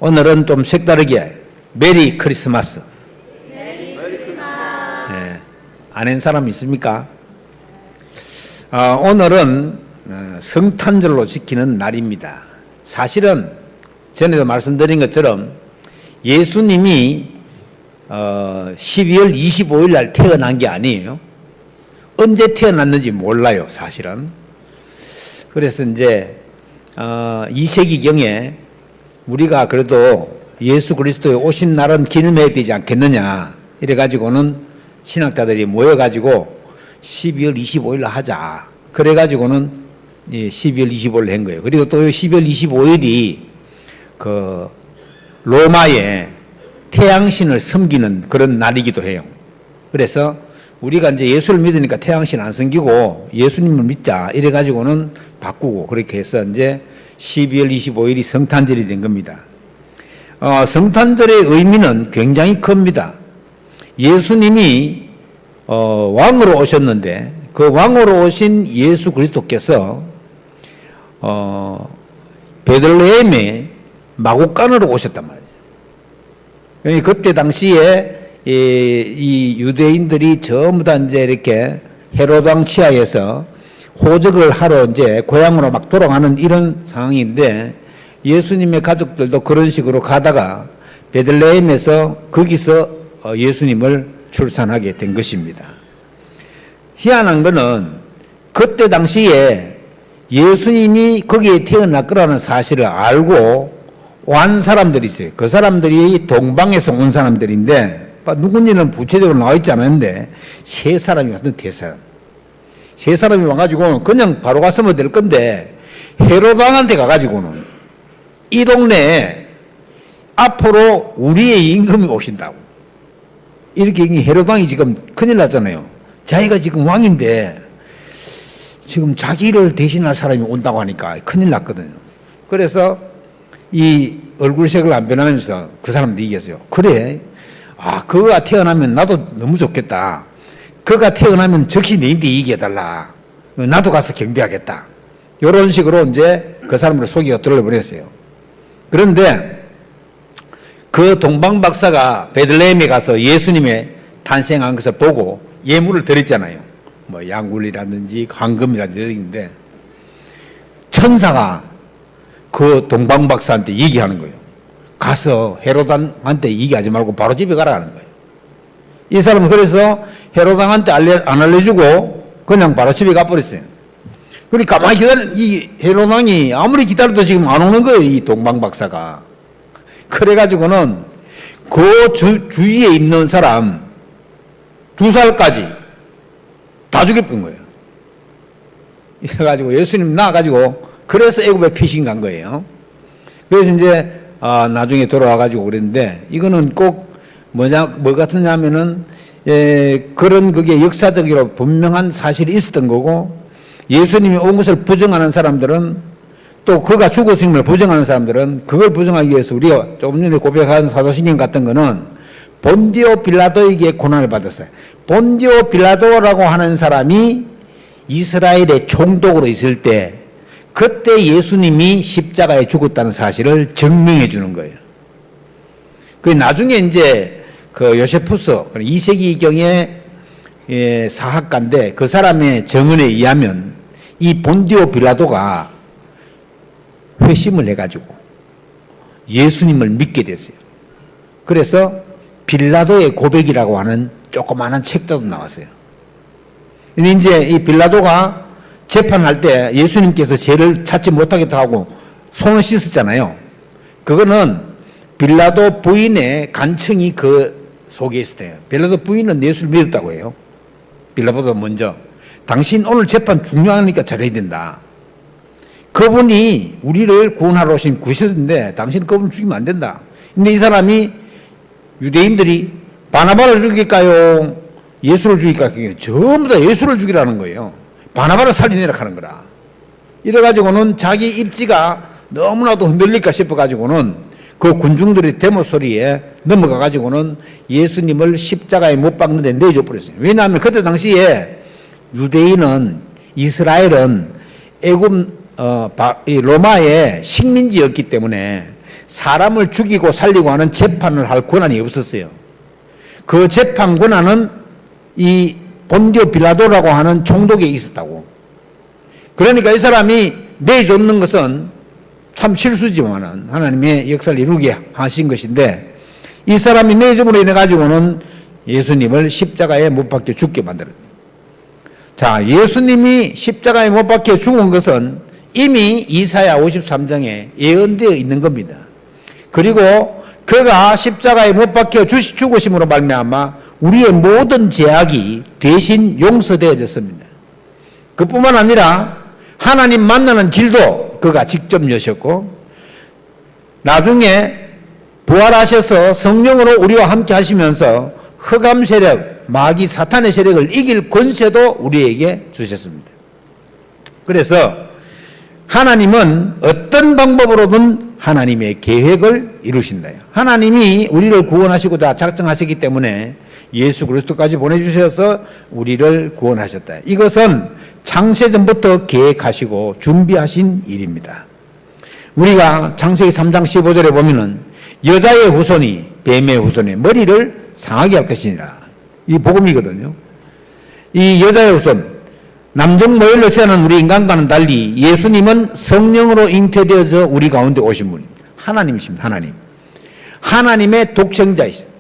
오늘은 좀 색다르게 메리 크리스마스. 아는 사람 있습니까? 오늘은 성탄절로 지키는 날입니다. 사실은 전에도 말씀드린 것처럼 예수님이 12월 25일 날 태어난 게 아니에요. 언제 태어났는지 몰라요, 사실은. 그래서 이제 2세기경에 우리가 그래도 예수 그리스도의 오신 날은 기념해야 되지 않겠느냐 이래가지고는 신학자들이 모여가지고 12월 25일 하자. 그래가지고는 12월 25일 한 거예요. 그리고 또 12월 25일이 그 로마의 태양신을 섬기는 그런 날이기도 해요. 그래서 우리가 이제 예수를 믿으니까 태양신 안 섬기고 예수님을 믿자 이래가지고는 바꾸고 그렇게 해서 이제 12월 25일이 성탄절이 된 겁니다. 성탄절의 의미는 굉장히 큽니다. 예수님이 왕으로 오셨는데 그 왕으로 오신 예수 그리스도께서 베들레헴에 마구간으로 오셨단 말이죠. 그때 당시에 이 유대인들이 전부 다 이제 이렇게 헤롯 왕 치하에서 호적을 하러 이제 고향으로 막 돌아가는 이런 상황인데 예수님의 가족들도 그런 식으로 가다가 베들레헴에서 거기서 예수님을 출산하게 된 것입니다. 희한한 거는 그때 당시에 예수님이 거기에 태어날 거라는 사실을 알고 온 사람들이 있어요. 그 사람들이 동방에서 온 사람들인데 누군지는 구체적으로 나와 있지 않았는데 세 사람이 왔던 대사람. 세 사람이 와가지고 그냥 바로 갔으면 될 건데 헤롯 왕한테 가가지고는 이 동네에 앞으로 우리의 임금이 오신다고. 이렇게 헤롯 왕이 지금 큰일 났잖아요. 자기가 지금 왕인데 지금 자기를 대신할 사람이 온다고 하니까 큰일 났거든요. 그래서 이 얼굴색을 안 변하면서 그 사람도 얘기했어요. 그래, 그가 태어나면 나도 너무 좋겠다. 그가 태어나면 적시 내인데 얘기해달라. 나도 가서 경배하겠다. 이런 식으로 이제 그 사람을 속이고 들어버렸어요. 그런데 그 동방 박사가 베들레헴에 가서 예수님의 탄생한 것을 보고 예물을 드렸잖아요. 뭐 양굴이라든지 황금이라든지 있는데 천사가 그 동방 박사한테 얘기하는 거예요. 가서 헤롯한테 얘기하지 말고 바로 집에 가라 하는 거예요. 이 사람은 그래서 헤롯한테 안 알려주고 그냥 바로 집에 가버렸어요. 그러니까 가만히 기다려, 이 헤롯왕이 아무리 기다려도 지금 안 오는 거예요, 이 동방 박사가. 그래가지고는 그 주위에 있는 사람 2살까지 다 죽여본 거예요. 이래가지고 예수님 나와가지고 그래서 애굽에 피신 간 거예요. 그래서 이제 나중에 돌아와가지고 그랬는데 이거는 꼭 뭐 같으냐면은 그런 그게 역사적으로 분명한 사실이 있었던 거고 예수님이 온 것을 부정하는 사람들은 또 그가 죽으심을 부정하는 사람들은 그걸 부정하기 위해서 우리가 조금 전에 고백한 사도신경 같은 거는 본디오 빌라도에게 고난을 받았어요. 본디오 빌라도라고 하는 사람이 이스라엘의 총독으로 있을 때 그때 예수님이 십자가에 죽었다는 사실을 증명해 주는 거예요. 그 나중에 이제 그 요세푸스 2세기경의 사학가인데 그 사람의 증언에 의하면 이 본디오 빌라도가 회심을 해가지고 예수님을 믿게 됐어요. 그래서 빌라도의 고백이라고 하는 조그마한 책도 나왔어요. 근데 이제 이 빌라도가 재판할 때 예수님께서 죄를 찾지 못하겠다 하고 손을 씻었잖아요. 그거는 빌라도 부인의 간청이 그 속에 있을 때예요. 빌라도 부인은 예수를 믿었다고 해요. 빌라도보다 먼저. 당신 오늘 재판 중요하니까 잘해야 된다. 그분이 우리를 구원하러 오신 구세주인데 당신 그분을 죽이면 안 된다. 근데 이 사람이 유대인들이 바나바를 죽일까요? 예수를 죽일까요? 전부 다 예수를 죽이라는 거예요. 바나바를 살려내라 하는 거라. 이래가지고는 자기 입지가 너무나도 흔들릴까 싶어가지고는 그 군중들의 데모 소리에 넘어가가지고는 예수님을 십자가에 못 박는데 내줘 버렸어요. 왜냐하면 그때 당시에 유대인은 이스라엘은 애굽 로마의 식민지였기 때문에 사람을 죽이고 살리고 하는 재판을 할 권한이 없었어요. 그 재판 권한은 이 본디오 빌라도라고 하는 총독에 있었다고. 그러니까 이 사람이 내쫓는 것은 참 실수지만은 하나님의 역사를 이루게 하신 것인데, 이 사람이 내줌으로 인해 가지고는 예수님을 십자가에 못 박혀 죽게 만들어요. 자, 예수님이 십자가에 못 박혀 죽은 것은 이미 이사야 53장에 예언되어 있는 겁니다. 그리고 그가 십자가에 못 박혀 죽으심으로 말미암아 우리의 모든 죄악이 대신 용서되어졌습니다. 그뿐만 아니라 하나님 만나는 길도 그가 직접 여셨고, 나중에 부활하셔서 성령으로 우리와 함께 하시면서 흑암 세력, 마귀 사탄의 세력을 이길 권세도 우리에게 주셨습니다. 그래서 하나님은 어떤 방법으로든 하나님의 계획을 이루신다. 하나님이 우리를 구원하시고자 작정하셨기 때문에 예수 그리스도까지 보내주셔서 우리를 구원하셨다. 이것은 창세전부터 계획하시고 준비하신 일입니다. 우리가 창세기 3장 15절에 보면은 여자의 후손이 뱀의 후손의 머리를 상하게 할 것이니라. 이 복음이거든요. 이 여자의 후손, 남종 모혈로 태어난 우리 인간과는 달리 예수님은 성령으로 잉태되어서 우리 가운데 오신 분입니다. 하나님이십니다. 하나님. 하나님의 독생자이십니다.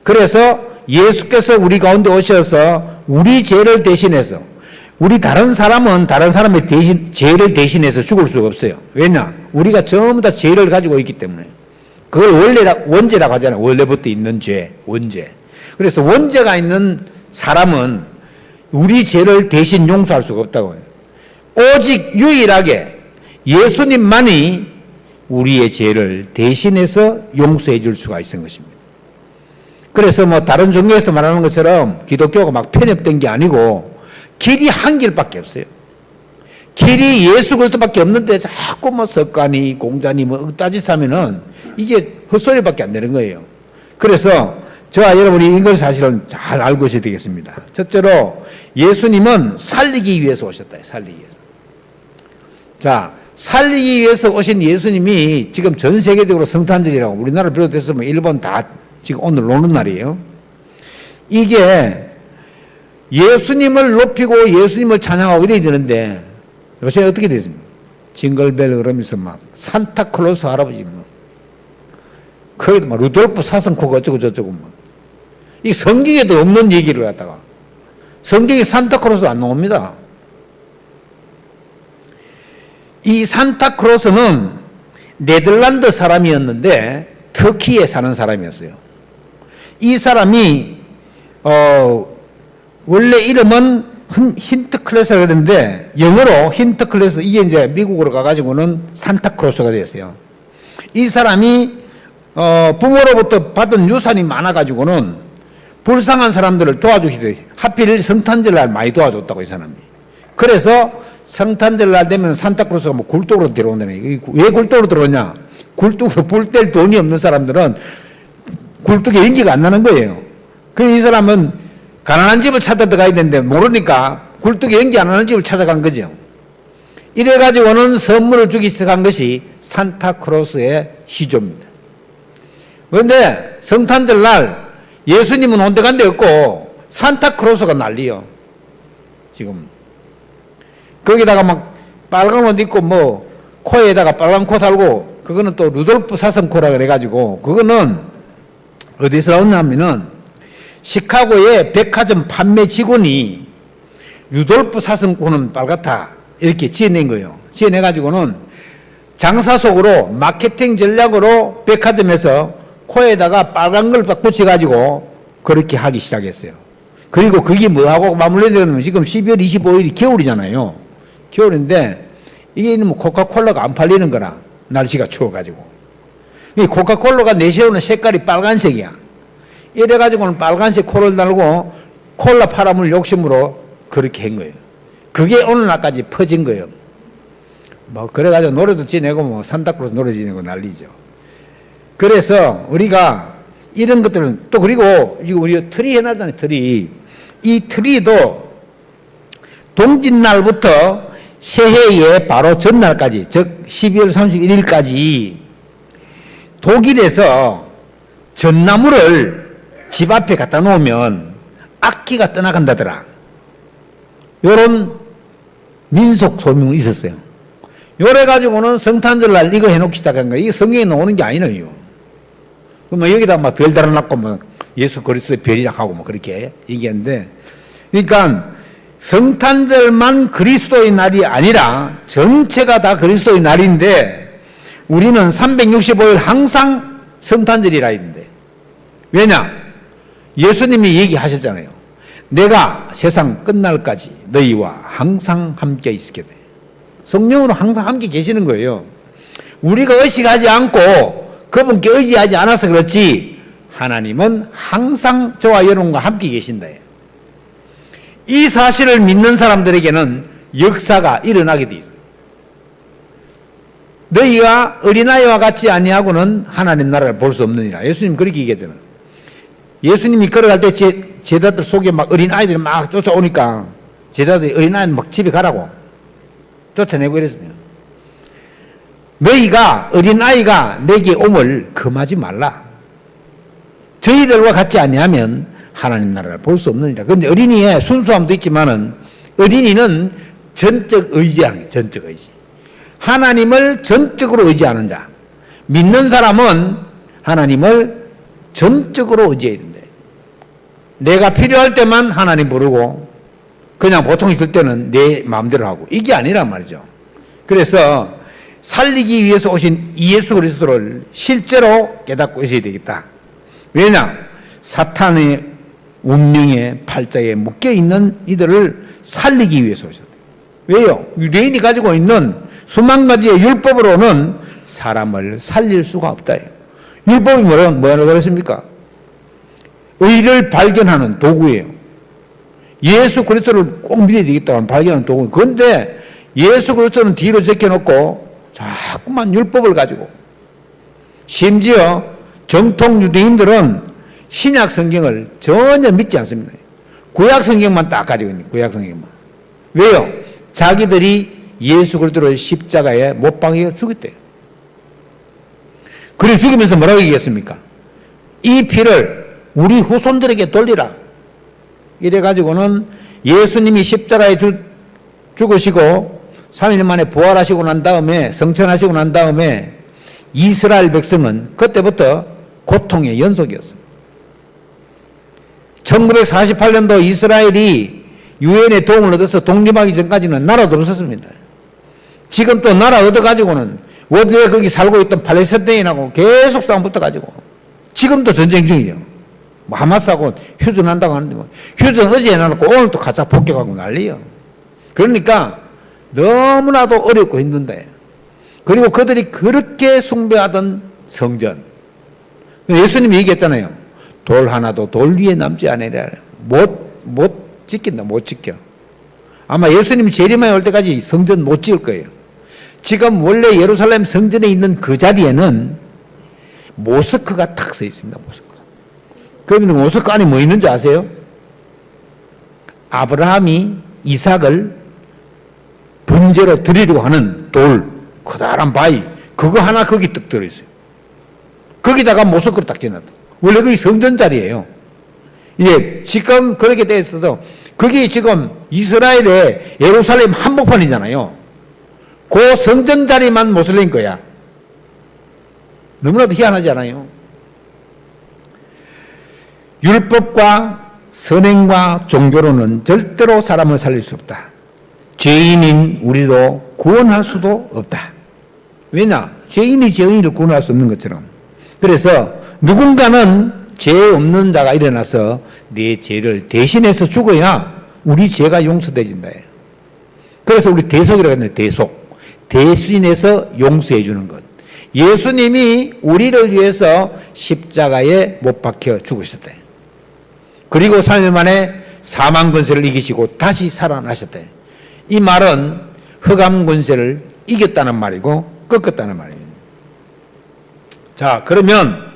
그래서 예수께서 우리 가운데 오셔서 우리 죄를 대신해서, 우리 다른 사람은 다른 사람의 죄를 대신해서 죽을 수가 없어요. 왜냐? 우리가 전부 다 죄를 가지고 있기 때문에. 그걸 원죄라고 하잖아요. 원래부터 있는 죄, 원죄. 그래서 원죄가 있는 사람은 우리 죄를 대신 용서할 수가 없다고 해요. 오직 유일하게 예수님만이 우리의 죄를 대신해서 용서해 줄 수가 있는 것입니다. 그래서 뭐 다른 종교에서 말하는 것처럼 기독교가 막 편협된 게 아니고 길이 한 길밖에 없어요. 길이 예수 그리스도밖에 없는데 자꾸 뭐 석가니 공자니 뭐 따지사면은 이게 헛소리밖에 안 되는 거예요. 그래서 저와 여러분이 이걸 사실은 잘 알고 있어야 되겠습니다. 첫째로 예수님은 살리기 위해서 오셨다. 살리기 위해서. 자, 살리기 위해서 오신 예수님이 지금 전 세계적으로 성탄절이라고, 우리나라 비롯해서 뭐 일본 다 지금 오늘 노는 날이에요. 이게 예수님을 높이고 예수님을 찬양하고 이래야 되는데 요새 어떻게 됐습니까? 징글벨 그러면서 막 산타클로스 할아버지 뭐 거기도 막 루돌프 사슴코가 어쩌고 저쩌고 막, 이 성경에도 없는 얘기를 갖다가, 성경에 산타클로스 안 나옵니다. 이 산타클로스는 네덜란드 사람이었는데 터키에 사는 사람이었어요. 이 사람이 원래 이름은 힌트클래스라고 그랬는데 영어로 힌트클래스, 이게 이제 미국으로 가가지고는 산타클로스가 됐어요. 이 사람이 부모로부터 받은 유산이 많아가지고는 불쌍한 사람들을 도와주기도, 하필 성탄절날 많이 도와줬다고, 이 사람이. 그래서 성탄절날 되면 산타클로스가 뭐 굴뚝으로 들어온다네. 왜 굴뚝으로 들어오냐? 굴뚝으로 불 뗄 돈이 없는 사람들은 굴뚝에 연기가 안 나는 거예요. 그럼 이 사람은 가난한 집을 찾아 들어가야 되는데 모르니까 굴뚝에 연기 안 나는 집을 찾아간 거죠. 이래가지고는 선물을 주기 시작한 것이 산타클로스의 시조입니다. 그런데 성탄절날 예수님은 온데간데 없고 산타클로스가 난리요. 지금 거기다가 막 빨간 옷 입고 뭐 코에다가 빨간 코 달고, 그거는 또 루돌프 사슴코라 그래가지고, 그거는 어디서 나왔냐면은 시카고의 백화점 판매 직원이 루돌프 사슴코는 빨갛다 이렇게 지어낸 거예요. 지어내가지고는 장사 속으로 마케팅 전략으로 백화점에서 코에다가 빨간 걸 붙여가지고 그렇게 하기 시작했어요. 그리고 그게 뭐하고 맞물려지냐면 지금 12월 25일이 겨울이잖아요. 겨울인데 이게 뭐 코카콜라가 안 팔리는 거라, 날씨가 추워가지고. 이 코카콜라가 내세우는 색깔이 빨간색이야. 이래가지고는 빨간색 코를 달고 콜라 팔아물 욕심으로 그렇게 한 거예요. 그게 오늘날까지 퍼진 거예요. 뭐 그래가지고 노래도 지내고 뭐 산타클로스 노래 지내고 난리죠. 그래서 우리가 이런 것들은 또, 그리고 이거 우리가 트리 해놨잖아요. 트리. 이 트리도 동짓날부터 새해의 바로 전날까지, 즉 12월 31일까지 독일에서 전나무를 집 앞에 갖다 놓으면 악기가 떠나간다더라. 요런 민속 소문이 있었어요. 요래 가지고는 성탄절날 이거 해놓기 시작한 거예요. 이게 성경에 나오는 게 아니네요. 그럼 여기다 막 별 달아놨고 뭐 예수 그리스도의 별이라고 하고 뭐 그렇게 얘기했는데, 그러니까 성탄절만 그리스도의 날이 아니라 전체가 다 그리스도의 날인데 우리는 365일 항상 성탄절이라 했는데, 왜냐? 예수님이 얘기하셨잖아요. 내가 세상 끝날까지 너희와 항상 함께 있게 돼. 성령으로 항상 함께 계시는 거예요. 우리가 의식하지 않고 그분께 의지하지 않아서 그렇지 하나님은 항상 저와 여러분과 함께 계신다. 이 사실을 믿는 사람들에게는 역사가 일어나게 돼 있어요. 너희가 어린아이와 같지 아니하고는 하나님 나라를 볼 수 없느니라. 예수님 그렇게 얘기했잖아요. 예수님이 걸어갈 때 제자들 속에 막 어린아이들이 막 쫓아오니까 제자들이 어린아이는 막 집에 가라고 쫓아내고 이랬어요. 너희가 어린아이가 내게 오물 금하지 말라. 저희들과 같지 아니하면 하나님 나라를 볼 수 없느니라. 그런데 어린이의 순수함도 있지만은 어린이는 전적 의지하는 거예요. 전적 의지. 하나님을 전적으로 의지하는 자. 믿는 사람은 하나님을 전적으로 의지해야 된다. 내가 필요할 때만 하나님 부르고 그냥 보통 있을 때는 내 마음대로 하고, 이게 아니란 말이죠. 그래서 살리기 위해서 오신 예수 그리스도를 실제로 깨닫고 있어야 되겠다. 왜냐? 사탄의 운명의 팔자에 묶여있는 이들을 살리기 위해서 오셨다. 왜요? 유대인이 가지고 있는 수만 가지의 율법으로는 사람을 살릴 수가 없다. 율법이 뭐라고 그랬습니까? 의를 발견하는 도구예요. 예수 그리스도를 꼭 믿어야 되겠다고 발견하는 도구. 그런데 예수 그리스도는 뒤로 제껴놓고 자꾸만 율법을 가지고, 심지어 정통 유대인들은 신약 성경을 전혀 믿지 않습니다. 구약 성경만 딱 가지고 있는 구약 성경만. 왜요? 자기들이 예수 그리스도를 십자가에 못 박여 죽였대요. 그리고 죽이면서 뭐라고 얘기했습니까? 이 피를 우리 후손들에게 돌리라. 이래가지고는 예수님이 십자가에 죽으시고 3일 만에 부활하시고 난 다음에, 성천하시고 난 다음에 이스라엘 백성은 그때부터 고통의 연속이었습니다. 1948년도 이스라엘이 유엔의 도움을 얻어서 독립하기 전까지는 나라도 없었습니다. 지금 또 나라 얻어가지고는 원래 거기 살고 있던 팔레스타인하고 계속 싸움 붙어가지고 지금도 전쟁 중이에요. 뭐 하마스하고 휴전한다고 하는데 뭐 휴전 어제 해놔놓고 오늘 또 가짜 폭격하고 난리요. 그러니까 너무나도 어렵고 힘든데, 그리고 그들이 그렇게 숭배하던 성전, 예수님이 얘기했잖아요. 돌 하나도 돌 위에 남지 않으리라. 못 지킨다. 못 지켜. 아마 예수님이 재림하에 올 때까지 성전 못 지을 거예요. 지금 원래 예루살렘 성전에 있는 그 자리에는 모스크가 탁 서 있습니다. 모스크. 그러면 모스크 안에 뭐 있는지 아세요? 아브라함이 이삭을 번제로 드리려고 하는 돌, 커다란 바위, 그거 하나 거기 딱 들어있어요. 거기다가 모스크를 딱 지났다. 원래 그게 성전 자리예요. 예, 지금 그렇게 돼 있어도 그게 지금 이스라엘의 예루살렘 한복판이잖아요. 그 성전 자리만 모슬린 거야. 너무나도 희한하지 않아요? 율법과 선행과 종교로는 절대로 사람을 살릴 수 없다. 죄인인 우리도 구원할 수도 없다. 왜냐? 죄인이 죄인을 구원할 수 없는 것처럼. 그래서 누군가는 죄 없는 자가 일어나서 내 죄를 대신해서 죽어야 우리 죄가 용서되진다. 그래서 우리 대속이라고 했는데 대속. 대신해서 용서해 주는 것. 예수님이 우리를 위해서 십자가에 못 박혀 죽으셨다. 그리고 3일 만에 사망 권세를 이기시고 다시 살아나셨다. 이 말은 흑암 권세를 이겼다는 말이고 꺾었다는 말입니다. 자, 그러면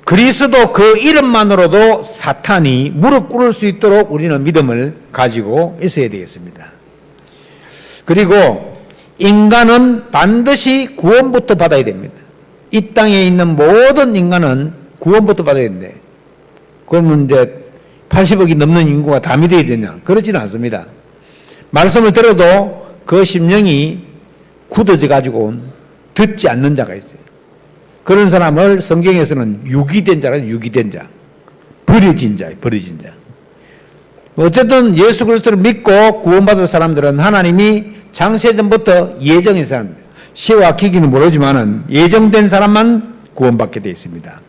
그리스도 그 이름만으로도 사탄이 무릎 꿇을 수 있도록 우리는 믿음을 가지고 있어야 되겠습니다. 그리고 인간은 반드시 구원부터 받아야 됩니다. 이 땅에 있는 모든 인간은 구원부터 받아야 되는데, 그러면 이제 80억이 넘는 인구가 다 믿어야 되냐? 그렇지는 않습니다. 말씀을 들어도 그 심령이 굳어져 가지고 듣지 않는 자가 있어요. 그런 사람을 성경에서는 유기된 자라는 유기된 자, 버려진 자예요. 버려진 자. 어쨌든 예수 그리스도를 믿고 구원받은 사람들은 하나님이 창세전부터 예정인 사람입니다. 시와 기기는 모르지만은 예정된 사람만 구원받게 되어 있습니다.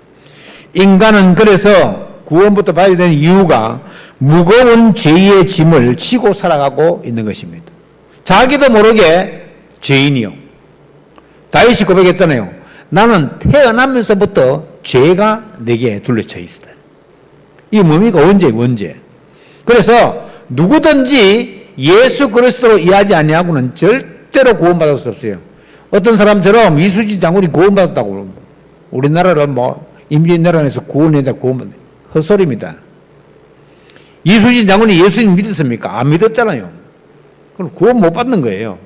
인간은 그래서 구원부터 받아야 되는 이유가 무거운 죄의 짐을 지고 살아가고 있는 것입니다. 자기도 모르게 죄인이요. 다윗이 고백했잖아요. 나는 태어나면서부터 죄가 내게 둘러쳐 있다. 이게 뭡니까? 원죄. 그래서 누구든지 예수 그리스도로 이해하지 아니하고는 절대로 구원받을 수 없어요. 어떤 사람처럼 이수진 장군이 구원받았다고 우리나라를 임진왜란 나라에서 구원받는다. 헛소리입니다. 이수진 장군이 예수님 믿었습니까? 안 믿었잖아요. 그럼 구원 못 받는 거예요.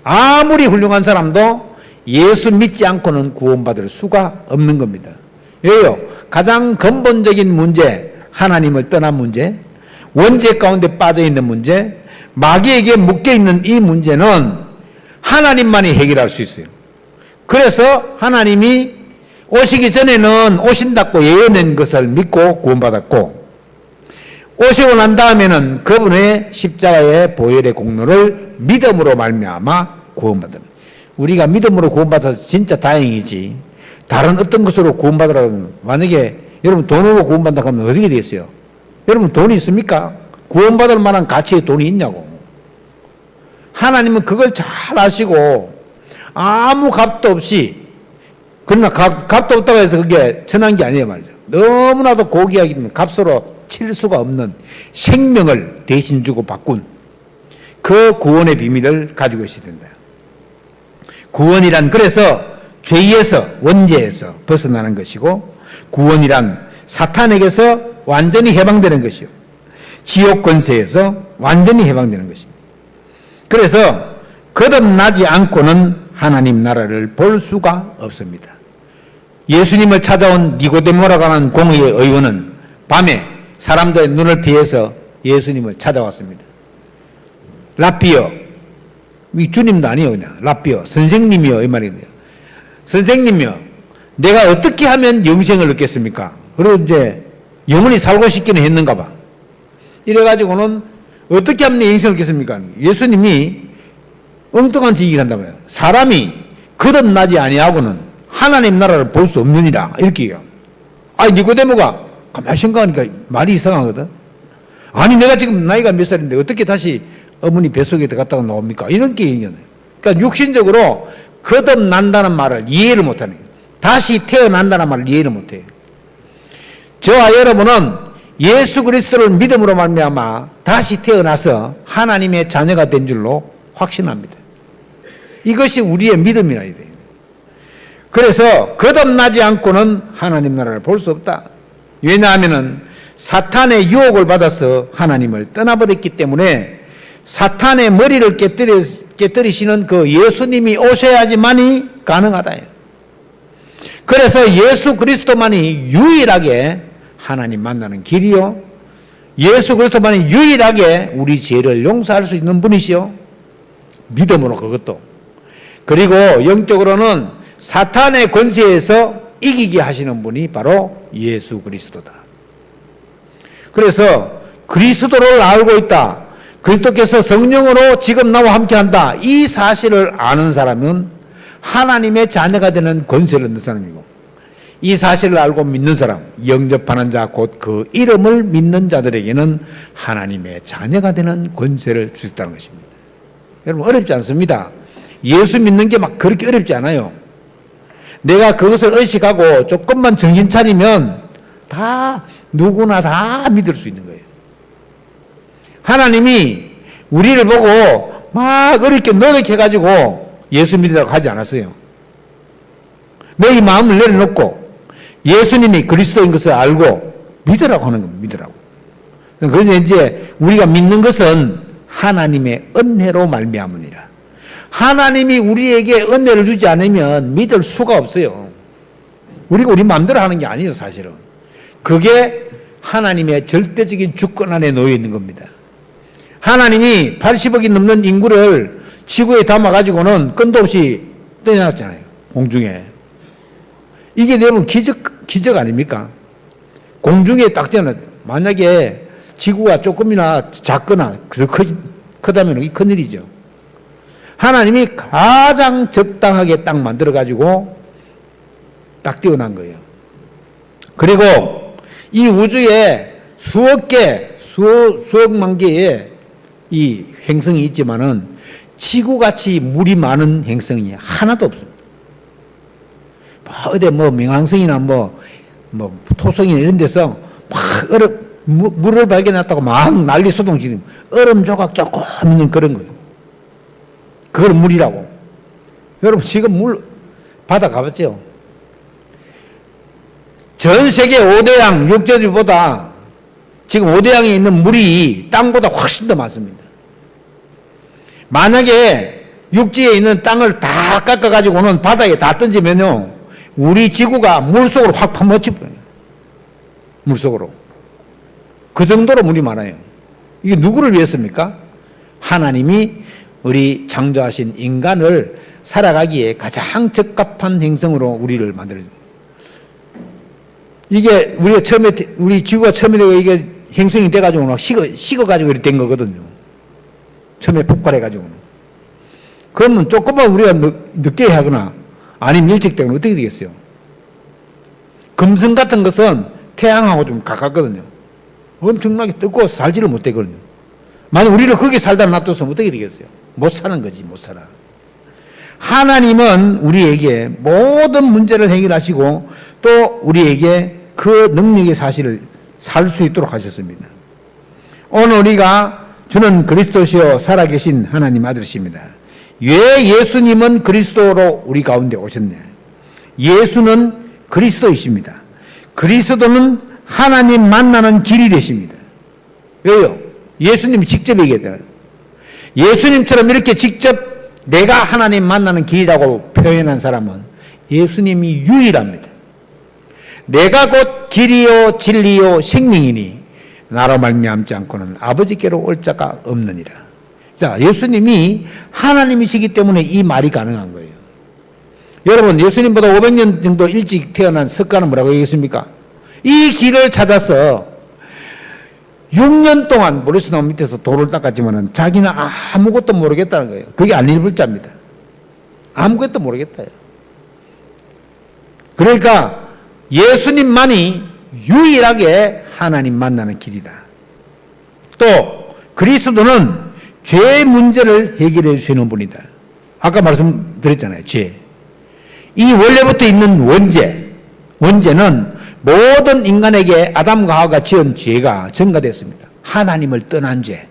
아무리 훌륭한 사람도 예수 믿지 않고는 구원받을 수가 없는 겁니다. 왜요? 가장 근본적인 문제, 하나님을 떠난 문제, 원죄 가운데 빠져있는 문제, 마귀에게 묶여있는 이 문제는 하나님만이 해결할 수 있어요. 그래서 하나님이 오시기 전에는 오신다고 예언한 것을 믿고 구원받았고, 오시고 난 다음에는 그분의 십자가의 보혈의 공로를 믿음으로 말미암아 구원받은. 우리가 믿음으로 구원받아서 진짜 다행이지, 다른 어떤 것으로 구원받으라고 하면, 만약에 여러분 돈으로 구원받는다고 하면 어떻게 되겠어요? 여러분 돈이 있습니까? 구원받을 만한 가치의 돈이 있냐고. 하나님은 그걸 잘 아시고 아무 값도 없이, 그러나 값도 없다고 해서 그게 천한 게 아니에요 말이죠. 너무나도 고귀하기 때문에 값으로 칠 수가 없는 생명을 대신 주고 바꾼 그 구원의 비밀을 가지고 있어야 된다. 구원이란 그래서 죄에서, 원죄에서 벗어나는 것이고, 구원이란 사탄에게서 완전히 해방되는 것이요, 지옥 권세에서 완전히 해방되는 것입니다. 그래서 거듭나지 않고는 하나님 나라를 볼 수가 없습니다. 예수님을 찾아온 니고데모라고 하는 공의의 의원은 밤에 사람들의 눈을 피해서 예수님을 찾아왔습니다. 라삐어, 이 주님도 아니에요, 그냥 라삐어, 선생님이요 이 말인데요. 선생님이요, 내가 어떻게 하면 영생을 얻겠습니까? 그리고 이제 영원히 살고 싶기는 했는가 봐. 이래가지고는 어떻게 하면 영생을 얻겠습니까? 예수님이 엉뚱한 얘기를 한다고요. 사람이 거듭나지 아니하고는 하나님 나라를 볼 수 없느니라, 이렇게 해요. 아니 니고데모가 가만히 생각하니까 말이 이상하거든. 아니 내가 지금 나이가 몇 살인데 어떻게 다시 어머니 뱃속에 들어갔다가 나옵니까? 이런 게 얘기하네. 그러니까 육신적으로 거듭난다는 말을 이해를 못하는 거예요. 다시 태어난다는 말을 이해를 못해요. 저와 여러분은 예수 그리스도를 믿음으로 말미암아 다시 태어나서 하나님의 자녀가 된 줄로 확신합니다. 이것이 우리의 믿음이라 해야 돼요. 그래서 거듭나지 않고는 하나님 나라를 볼 수 없다. 왜냐하면 사탄의 유혹을 받아서 하나님을 떠나버렸기 때문에 사탄의 머리를 깨뜨리시는 그 예수님이 오셔야지만이 가능하다. 그래서 예수 그리스도만이 유일하게 하나님 만나는 길이요, 예수 그리스도만이 유일하게 우리 죄를 용서할 수 있는 분이시요, 믿음으로 그것도, 그리고 영적으로는 사탄의 권세에서 이기게 하시는 분이 바로 예수 그리스도다. 그래서 그리스도를 알고 있다, 그리스도께서 성령으로 지금 나와 함께한다, 이 사실을 아는 사람은 하나님의 자녀가 되는 권세를 얻는 사람이고, 이 사실을 알고 믿는 사람, 영접하는 자, 곧 그 이름을 믿는 자들에게는 하나님의 자녀가 되는 권세를 주셨다는 것입니다. 여러분 어렵지 않습니다. 예수 믿는 게 막 그렇게 어렵지 않아요. 내가 그것을 의식하고 조금만 정신 차리면 다 누구나 다 믿을 수 있는 거예요. 하나님이 우리를 보고 막 어렵게 노력해가지고 예수 믿으라고 하지 않았어요. 너희 마음을 내려놓고 예수님이 그리스도인 것을 알고 믿으라고 하는 겁니다. 믿으라고. 그래서 이제 우리가 믿는 것은 하나님의 은혜로 말미암으니라. 하나님이 우리에게 은혜를 주지 않으면 믿을 수가 없어요. 우리가 우리 마음대로 하는 게 아니에요, 사실은. 그게 하나님의 절대적인 주권 안에 놓여 있는 겁니다. 하나님이 80억이 넘는 인구를 지구에 담아가지고는 끈도 없이 떠내놨잖아요, 공중에. 이게 여러분 기적 아닙니까? 공중에 딱 떠나. 만약에 지구가 조금이나 작거나 크다면 이게 큰일이죠. 하나님이 가장 적당하게 딱 만들어가지고 딱 띄워난 거예요. 그리고 이 우주에 수억 개, 수억만 개의 이 행성이 있지만은 지구같이 물이 많은 행성이 하나도 없습니다. 어디冥왕성이나 토성이나 이런 데서 막 물을 발견했다고 막 난리 소동치는 얼음 조각 조금 있는 그런 거예요. 그걸 물이라고. 여러분 지금 바다 가봤죠? 전 세계 5대양 육지보다 지금 5대양에 있는 물이 땅보다 훨씬 더 많습니다. 만약에 육지에 있는 땅을 다 깎아가지고는 바다에 다 던지면요, 우리 지구가 물속으로 확 파묻혀버려요. 물속으로. 그 정도로 물이 많아요. 이게 누구를 위해서입니까? 하나님이 우리 창조하신 인간을 살아가기에 가장 적합한 행성으로 우리를 만들어요. 이게 우리 지구가 처음에 이게 행성이 돼가지고 막 식어가지고 이렇게 된 거거든요. 처음에 폭발해가지고는. 그러면 조금만 우리가 늦게 하거나 아니면 일찍 되면 어떻게 되겠어요? 금성 같은 것은 태양하고 좀 가깝거든요. 엄청나게 뜨거워서 살지를 못되거든요. 만약 우리를 거기 살다 놔뒀으면 어떻게 되겠어요? 못 사는 거지, 못 살아. 하나님은 우리에게 모든 문제를 해결하시고 또 우리에게 그 능력의 사실을 살 수 있도록 하셨습니다. 오늘 우리가 주는 그리스도시요 살아계신 하나님 아들이십니다. 왜 예수님은 그리스도로 우리 가운데 오셨냐? 예수는 그리스도이십니다. 그리스도는 하나님 만나는 길이 되십니다. 왜요? 예수님이 직접 얘기했잖아요. 예수님처럼 이렇게 직접 내가 하나님 만나는 길이라고 표현한 사람은 예수님이 유일합니다. 내가 곧 길이요 진리요 생명이니 나로 말미암지 않고는 아버지께로 올 자가 없느니라. 자, 예수님이 하나님이시기 때문에 이 말이 가능한 거예요. 여러분, 예수님보다 500년 정도 일찍 태어난 석가는 뭐라고 얘기했습니까? 이 길을 찾아서 6년 동안 모래수나무 밑에서 돌을 닦았지만은 자기는 아무것도 모르겠다는 거예요. 그게 안일불자입니다. 아무것도 모르겠다요. 그러니까 예수님만이 유일하게 하나님 만나는 길이다. 또 그리스도는 죄의 문제를 해결해 주시는 분이다. 아까 말씀드렸잖아요. 죄. 이 원래부터 있는 원죄는 모든 인간에게 아담과 하와가 지은 죄가 전가됐습니다. 하나님을 떠난 죄.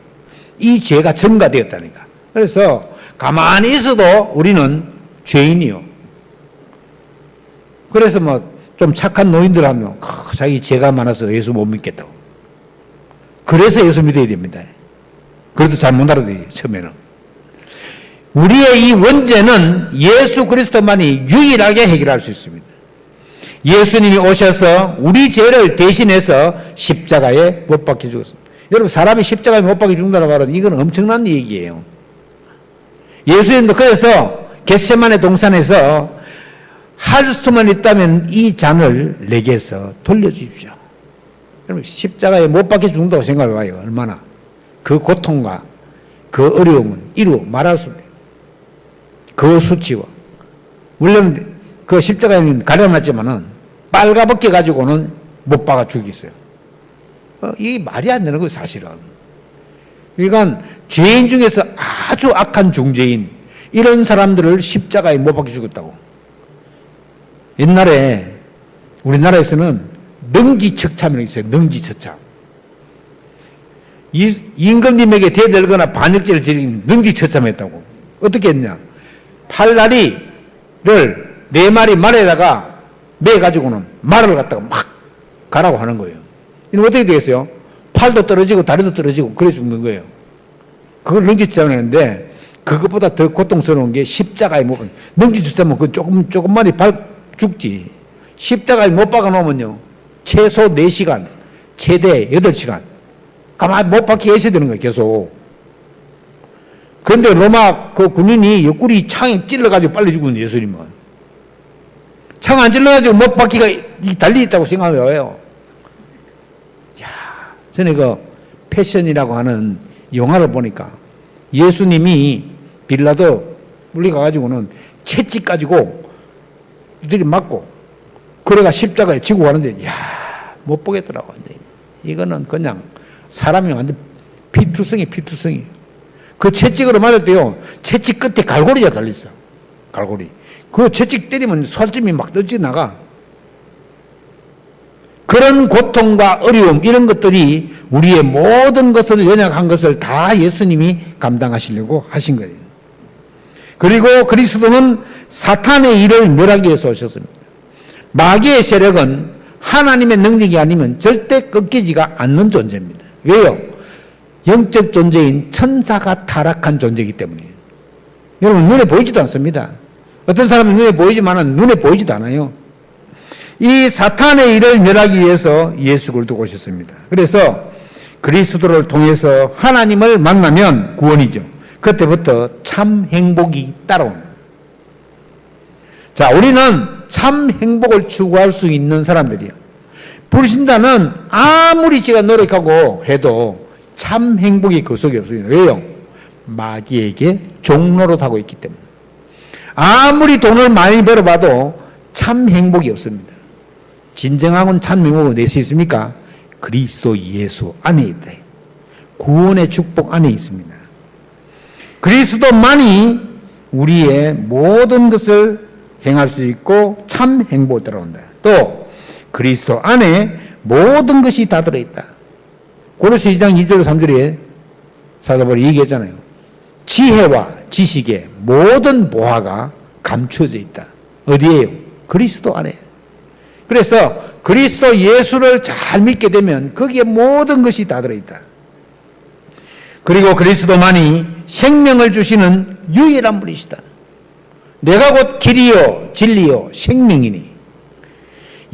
이 죄가 전가되었다니까. 그래서 가만히 있어도 우리는 죄인이요. 그래서 좀 착한 노인들 하면 자기 죄가 많아서 예수 못 믿겠다고. 그래서 예수 믿어야 됩니다. 그래도 잘 못 알아들어요, 처음에는. 우리의 이 원죄는 예수 그리스도만이 유일하게 해결할 수 있습니다. 예수님이 오셔서 우리 죄를 대신해서 십자가에 못 박혀 죽었습니다. 여러분, 사람이 십자가에 못 박혀 죽는다는 말은 이건 엄청난 얘기예요. 예수님도 그래서 겟세마네 동산에서 할 수만 있다면 이 잔을 내게서 돌려주십시오. 여러분, 십자가에 못 박혀 죽는다고 생각해봐요. 얼마나. 그 고통과 그 어려움은 이루 말할 수 없어요. 그 수치와. 물론 그 십자가에는 가려놨지만은 빨가벗겨 가지고는 못 박아 죽이겠어요. 이게 말이 안 되는 거예요, 사실은. 그러니까 죄인 중에서 아주 악한 중죄인 이런 사람들을 십자가에 못 박혀 죽였다고. 옛날에 우리나라에서는 능지처참이라고 있어요. 능지처참. 임금님에게 대들거나 반역죄를 저지른 능지처참했다고. 어떻게 했냐? 팔다리를 4마리 말에다가 매가지고는 말을 갖다가 막 가라고 하는 거예요. 이건 어떻게 되겠어요? 팔도 떨어지고 다리도 떨어지고 그래 죽는 거예요. 그걸 능지처참했는데 그것보다 더 고통스러운 게 십자가에 못 박혀. 능지처참은 그 조금만이 죽지. 십자가에 못 박아 놓으면요, 최소 4시간, 최대 8시간 가만히 못 박혀 있어야 되는 거예요, 계속. 그런데 로마 그 군인이 옆구리 창에 찔러가지고 빨리 죽은 예수님은 창 안 찔러가지고 못 박히가 달려있다고 생각해요. 야, 전에 그 패션이라고 하는 영화를 보니까 예수님이 빌라도 물리가가지고는 채찍 가지고 이들이 맞고 그래가 십자가에 지고 가는데, 야, 못 보겠더라고. 이거는 그냥 사람이 완전 피투성이. 그 채찍으로 맞을 때요, 채찍 끝에 갈고리가 달렸어. 갈고리. 그 채찍 때리면 살점이 막 떠지나가. 그런 고통과 어려움, 이런 것들이 우리의 모든 것을 연약한 것을 다 예수님이 감당하시려고 하신 거예요. 그리고 그리스도는 사탄의 일을 멸하기 위해서 오셨습니다. 마귀의 세력은 하나님의 능력이 아니면 절대 꺾이지가 않는 존재입니다. 왜요? 영적 존재인 천사가 타락한 존재이기 때문이에요. 여러분, 눈에 보이지도 않습니다. 어떤 사람은 눈에 보이지만 눈에 보이지도 않아요. 이 사탄의 일을 멸하기 위해서 예수를 두고 오셨습니다. 그래서 그리스도를 통해서 하나님을 만나면 구원이죠. 그때부터 참 행복이 따라옵니다. 자, 우리는 참 행복을 추구할 수 있는 사람들이에요. 불신자는 아무리 제가 노력하고 해도 참 행복이 그 속에 없습니다. 왜요? 마귀에게 종노릇하고 있기 때문에. 아무리 돈을 많이 벌어봐도 참 행복이 없습니다. 진정한 참 행복은 어디서 있습니까? 그리스도 예수 안에 있다. 구원의 축복 안에 있습니다. 그리스도만이 우리의 모든 것을 행할 수 있고 참 행복이 들어온다. 또 그리스도 안에 모든 것이 다 들어있다. 고린도서 2장 2절 3절에 사도 바울이 얘기했잖아요. 지혜와 지식의 모든 보화가 감춰져 있다. 어디에요? 그리스도 안에. 그래서 그리스도 예수를 잘 믿게 되면 거기에 모든 것이 다 들어있다. 그리고 그리스도만이 생명을 주시는 유일한 분이시다. 내가 곧 길이요 진리요 생명이니.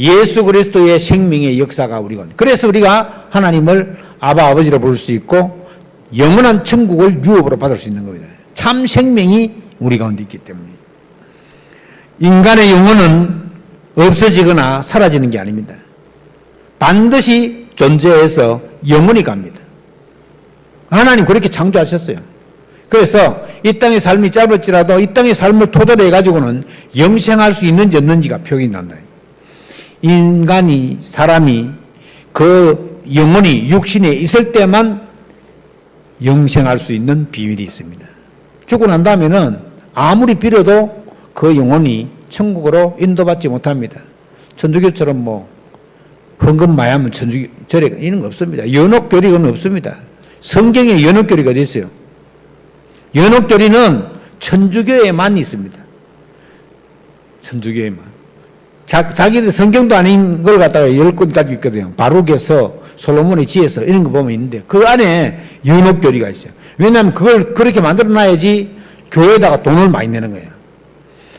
예수 그리스도의 생명의 역사가 우리건. 그래서 우리가 하나님을 아버지로 부를 수 있고 영원한 천국을 유업으로 받을 수 있는 겁니다. 참 생명이 우리 가운데 있기 때문에. 인간의 영혼은 없어지거나 사라지는 게 아닙니다. 반드시 존재해서 영원히 갑니다. 하나님 그렇게 창조하셨어요. 그래서 이 땅의 삶이 짧을지라도 이 땅의 삶을 토대로 해가지고는 영생할 수 있는지 없는지가 표현이 난다. 인간이, 사람이 그 영혼이 육신에 있을 때만 영생할 수 있는 비밀이 있습니다. 죽고 난 다음에는 아무리 빌어도 그 영혼이 천국으로 인도받지 못합니다. 천주교처럼 뭐 헌금 많이 하면 천주교 절에 이런 거 없습니다. 연옥교리는 없습니다. 성경에 연옥교리가 어디 있어요? 연옥교리는 천주교에만 있습니다. 천주교에만. 자기들 성경도 아닌 걸 갖다가 10권 가지고 있거든요. 바룩에서 솔로몬의 지혜서 이런 거 보면 있는데 그 안에 연옥교리가 있어요. 왜냐하면 그걸 그렇게 만들어놔야지 교회에다가 돈을 많이 내는 거예요.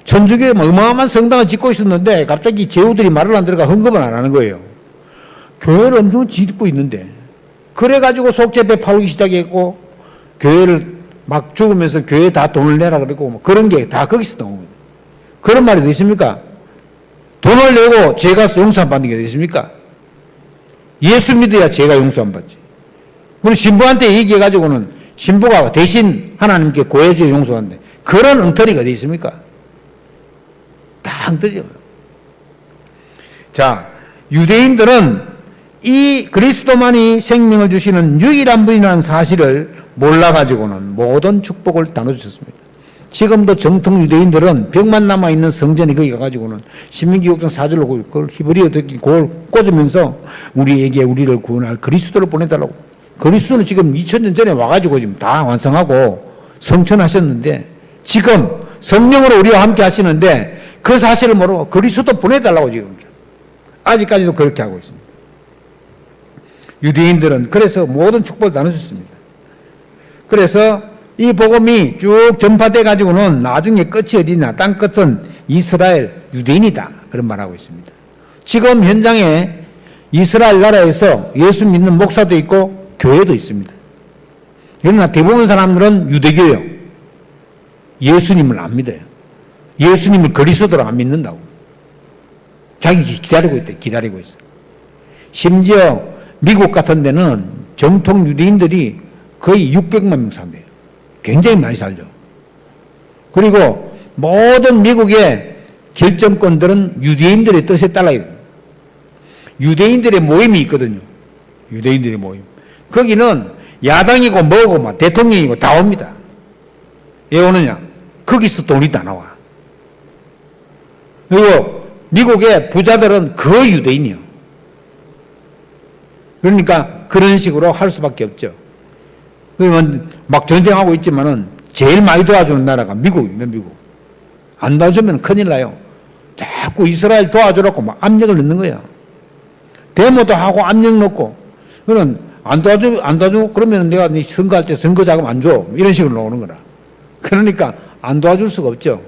천주교에 어마어마한 성당을 짓고 있었는데 갑자기 제후들이 말을 안 들어가 헌금을 안 하는 거예요. 교회를 엄청 짓고 있는데 그래가지고 속죄배 팔기 시작했고 교회를 막 죽으면서 교회에 다 돈을 내라 그러고 뭐 그런 게 다 거기서 나온 거예요. 그런 말이 어디 있습니까? 돈을 내고 죄가 용서 안 받는 게 어디 있습니까? 예수 믿어야 죄가 용서 안 받지. 그럼 신부한테 얘기해가지고는 신부가 대신 하나님께 고해주어 용서하는데 그런 엉터리가 어디 있습니까? 다 엉터리죠. 자, 유대인들은 이 그리스도만이 생명을 주시는 유일한 분이라는 사실을 몰라가지고는 모든 축복을 나눠주셨습니다. 지금도 정통 유대인들은 벽만 남아있는 성전이 거기 가가지고는 신명기 6장 4절로 그걸 히브리어 듣기 그걸 꽂으면서 우리에게 우리를 구원할 그리스도를 보내달라고. 그리스도는 지금 2000년 전에 와가지고 지금 다 완성하고 성천하셨는데 지금 성령으로 우리와 함께 하시는데 그 사실을 모르고 그리스도 보내달라고 지금 아직까지도 그렇게 하고 있습니다. 유대인들은 그래서 모든 축복을 나눠줬습니다. 그래서 이 복음이 쭉 전파돼 가지고는 나중에 끝이 어디냐? 땅 끝은 이스라엘 유대인이다. 그런 말하고 있습니다. 지금 현장에 이스라엘 나라에서 예수 믿는 목사도 있고 교회도 있습니다. 그러나 대부분 사람들은 유대교예요. 예수님을 안 믿어요. 예수님을 그리스도로 안 믿는다고. 자기 기다리고 있대. 기다리고 있어. 심지어 미국 같은 데는 정통 유대인들이 거의 600만 명 산대요. 굉장히 많이 살죠. 그리고 모든 미국의 결정권들은 유대인들의 뜻에 따라야 돼요. 유대인들의 모임이 있거든요. 유대인들의 모임. 거기는 야당이고 뭐고 막 대통령이고 다 옵니다. 왜 오느냐? 거기서 돈이 다 나와. 그리고 미국의 부자들은 거의 유대인이요. 그러니까 그런 식으로 할 수밖에 없죠. 그러면 막 전쟁하고 있지만은 제일 많이 도와주는 나라가 미국입니다, 미국. 안 도와주면 큰일 나요. 자꾸 이스라엘 도와주라고 막 압력을 넣는 거야. 데모도 하고 압력 넣고. 그러면 안 도와주고 그러면 내가 네 선거할 때 선거 자금 안 줘. 이런 식으로 나오는 거라. 그러니까 안 도와줄 수가 없죠.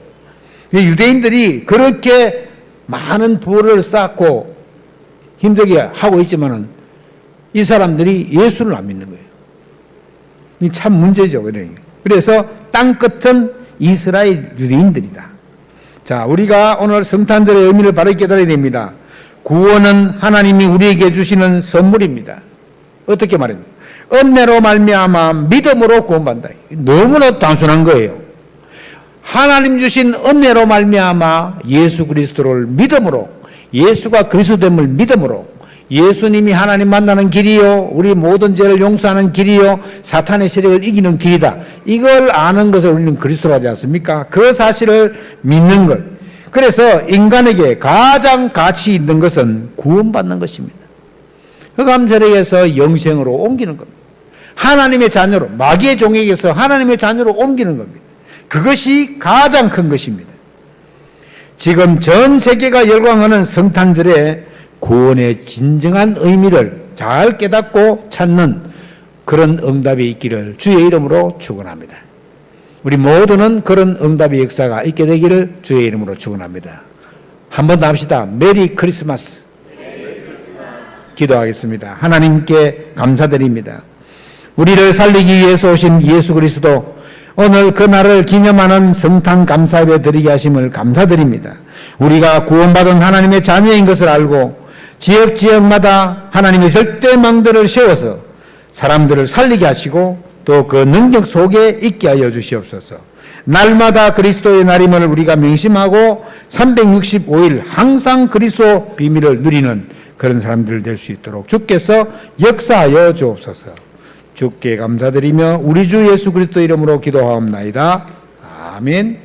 유대인들이 그렇게 많은 부를 쌓고 힘들게 하고 있지만은 이 사람들이 예수를 안 믿는 거예요. 이 참 문제죠. 그래서 땅끝은 이스라엘 유대인들이다. 자, 우리가 오늘 성탄절의 의미를 바로 깨달아야 됩니다. 구원은 하나님이 우리에게 주시는 선물입니다. 어떻게 말합니까? 은혜로 말미암아 믿음으로 구원받는다. 너무나 단순한 거예요. 하나님 주신 은혜로 말미암아 예수 그리스도를 믿음으로, 예수가 그리스도됨을 믿음으로, 예수님이 하나님 만나는 길이요, 우리 모든 죄를 용서하는 길이요, 사탄의 세력을 이기는 길이다. 이걸 아는 것을 우리는 그리스도로 하지 않습니까? 그 사실을 믿는 것. 그래서 인간에게 가장 가치 있는 것은 구원받는 것입니다. 흑암세력에서 영생으로 옮기는 겁니다. 하나님의 자녀로, 마귀의 종에게서 하나님의 자녀로 옮기는 겁니다. 그것이 가장 큰 것입니다. 지금 전 세계가 열광하는 성탄절에 구원의 진정한 의미를 잘 깨닫고 찾는 그런 응답이 있기를 주의 이름으로 축원합니다. 우리 모두는 그런 응답의 역사가 있게 되기를 주의 이름으로 축원합니다. 한 번 더 합시다. 메리 크리스마스. 기도하겠습니다. 하나님께 감사드립니다. 우리를 살리기 위해서 오신 예수 그리스도, 오늘 그 날을 기념하는 성탄 감사예배 드리게 하심을 감사드립니다. 우리가 구원받은 하나님의 자녀인 것을 알고 지역마다 하나님의 절대망대를 세워서 사람들을 살리게 하시고 또 그 능력 속에 있게 하여 주시옵소서. 날마다 그리스도의 날임을 우리가 명심하고 365일 항상 그리스도 비밀을 누리는 그런 사람들 될 수 있도록 주께서 역사하여 주옵소서. 주께 감사드리며 우리 주 예수 그리스도 이름으로 기도하옵나이다. 아멘.